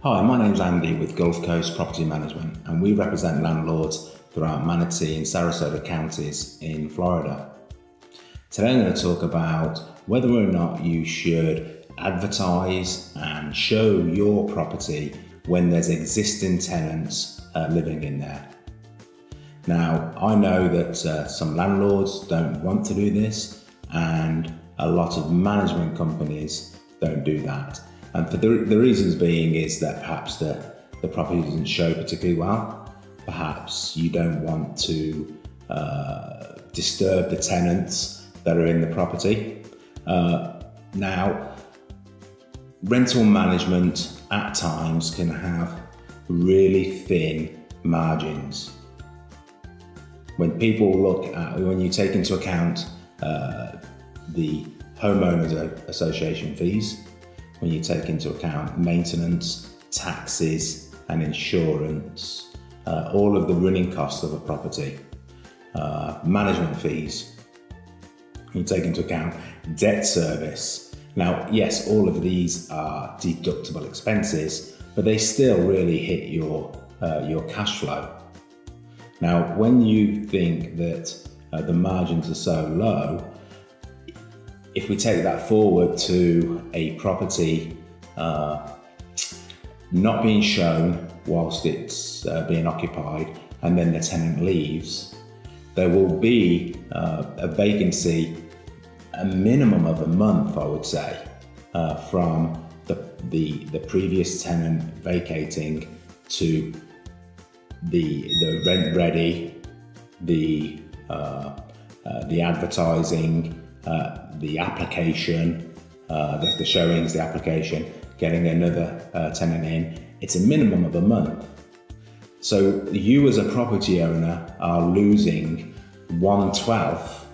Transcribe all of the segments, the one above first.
Hi, my name's Andy with Gulf Coast Property Management, and we represent landlords throughout Manatee and Sarasota counties in Florida. Today I'm going to talk about whether or not you should advertise and show your property when there's existing tenants living in there. Now, I know that some landlords don't want to do this, and a lot of management companies don't do that. And for the reasons being is that perhaps the property doesn't show particularly well. Perhaps you don't want to disturb the tenants that are in the property. Now, rental management at times can have really thin margins. When you take into account the homeowners association fees, when you take into account maintenance, taxes and insurance, all of the running costs of a property, management fees, you take into account debt service. Now, yes, all of these are deductible expenses, but they still really hit your cash flow. Now, when you think that the margins are so low, if we take that forward to a property not being shown whilst it's being occupied and then the tenant leaves, there will be a vacancy, a minimum of a month, I would say, from the previous tenant vacating to the rent ready, the advertising, the application, the showings, the application, getting another tenant in. It's a minimum of a month. So you as a property owner are losing 1/12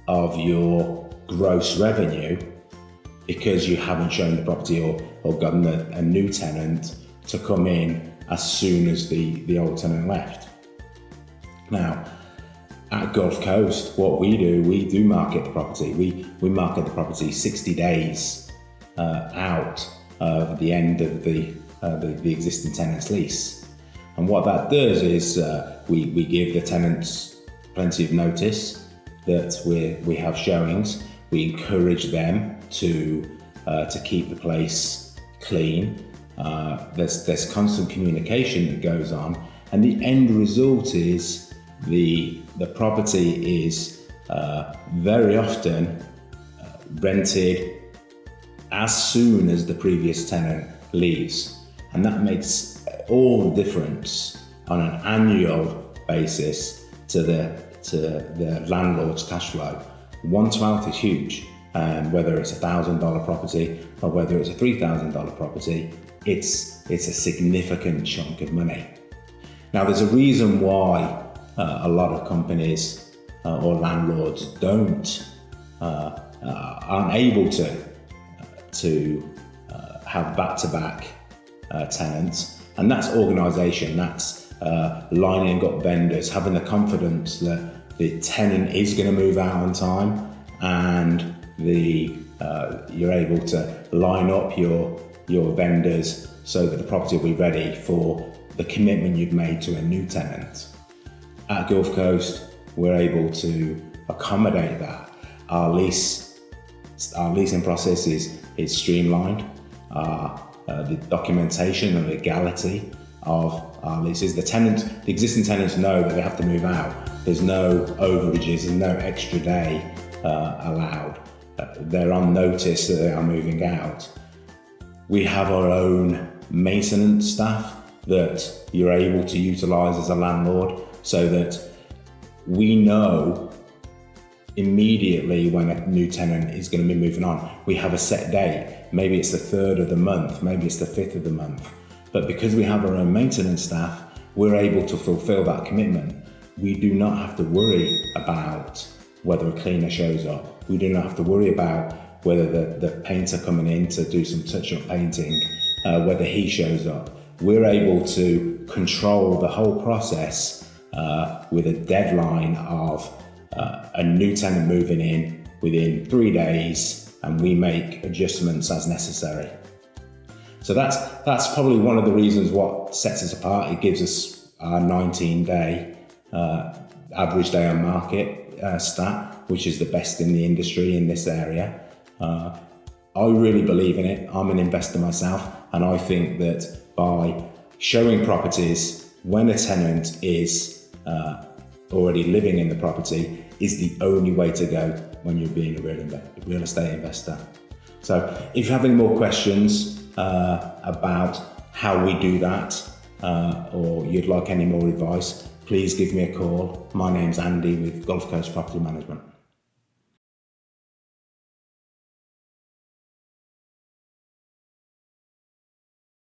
of your gross revenue because you haven't shown the property or gotten a new tenant to come in as soon as the old tenant left. Now, at Gulf Coast, what we do market the property. We market the property 60 days out of the end of the existing tenant's lease. And what that does is we give the tenants plenty of notice that we have showings. We encourage them to keep the place clean. There's constant communication that goes on, and the end result is the property is very often rented as soon as the previous tenant leaves, and that makes all the difference on an annual basis to the landlord's cash flow. 1/12 is huge, and whether it's $1,000 property or whether it's a $3,000 property, it's a significant chunk of money. Now, there's a reason why a lot of companies or landlords aren't able to have back-to-back tenants, and that's organisation. That's lining up vendors, having the confidence that the tenant is going to move out on time, and you're able to line up your vendors so that the property will be ready for the commitment you've made to a new tenant. At Gulf Coast, we're able to accommodate that. Our leasing process is streamlined. The documentation and legality of our leases. The existing tenants know that they have to move out. There's no overages, there's no extra day allowed. They're on notice that they are moving out. We have our own maintenance staff that you're able to utilise as a landlord, so that we know immediately when a new tenant is going to be moving on. We have a set date. Maybe it's the 3rd of the month, maybe it's the 5th of the month. But because we have our own maintenance staff, we're able to fulfill that commitment. We do not have to worry about whether a cleaner shows up. We do not have to worry about whether the painter coming in to do some touch-up painting, whether he shows up. We're able to control the whole process with a deadline of a new tenant moving in within 3 days, and we make adjustments as necessary. So that's probably one of the reasons what sets us apart. It gives us our 19-day average day on market stat, which is the best in the industry in this area. I really believe in it. I'm an investor myself, and I think that by showing properties when a tenant is already living in the property is the only way to go when you're being a real estate investor. So if you have any more questions about how we do that, or you'd like any more advice, please give me a call. My name's Andy with Gulf Coast Property Management.